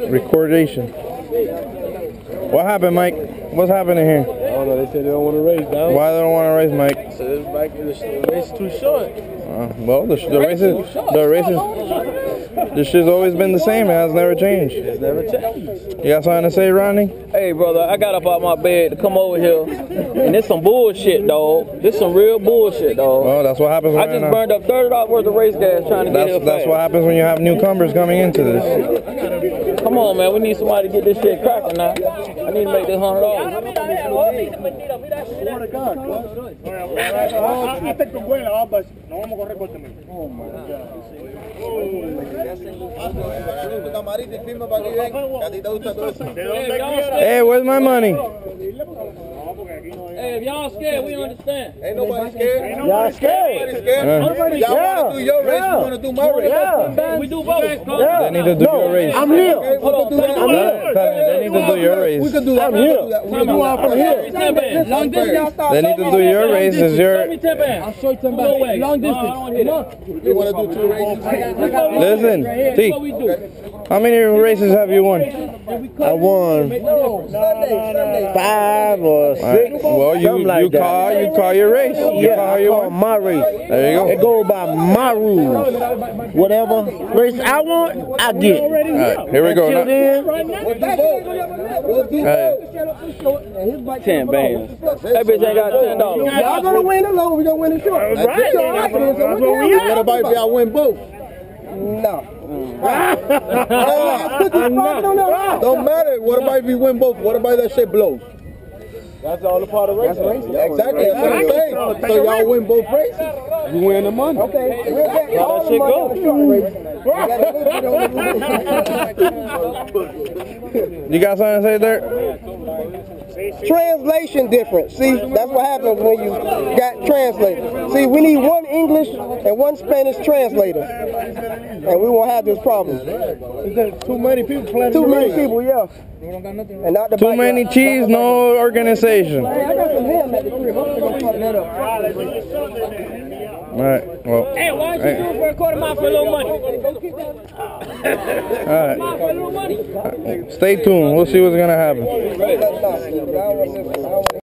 Recordation. What happened, Mike? What's happening here? I don't know. They said they don't want to race, dog. Why they don't want to race, Mike? So the race is too short. Well, the races. This shit's always been the same. It has never changed. It's never changed. You got something to say, Rodney? Hey, brother, I got up out my bed to come over here, and this some bullshit, dog. This some real bullshit, dog. Well, that's what happens. I just burned up $30 worth of race gas trying to get here. That's what happens when you have newcomers coming into this. Come on, man. We need somebody to get this shit cracking now. I need to make this $100. Hey, where's my money? Hey, if y'all scared, we understand. Ain't nobody scared. Y'all scared? Y'all want to do your race, you want to do my race. Yeah. We do both. They need to do your race. I'm here. They need to do your race. We can do that. I'm here. We can do that. I'm here. They need to do your race. Is your I'll show you 10 bands. Long distance. You want to do 2 races? listen, T. How many races have you won? I won 5 or 6. Well, you call your race. You call your one. My race. There you go. It goes by my rules. Whatever race I want, I get. All right, here we go. Until then, Hey. 10 bands. That bitch ain't got $10. Y'all gonna win alone. We gonna win the short. What about if y'all win both? no. Don't matter. What about if you win both? What about that shit blows? That's all a part of racing. Exactly. That's what I'm saying. So y'all win both races. You win the money. Okay. How that shit go? You got something to say there? Translation difference. See, that's what happens when you got translators. See, we need one English and one Spanish translator, and we won't have this problem. Too many people playing. Too many people, yeah. And not the Too many cheese, no organization. I got some ham at the crib. I'm gonna fuck that up. All right. Well. Hey, why don't you do it for a quarter mile for a little money? All right. Stay tuned. We'll see what's gonna happen.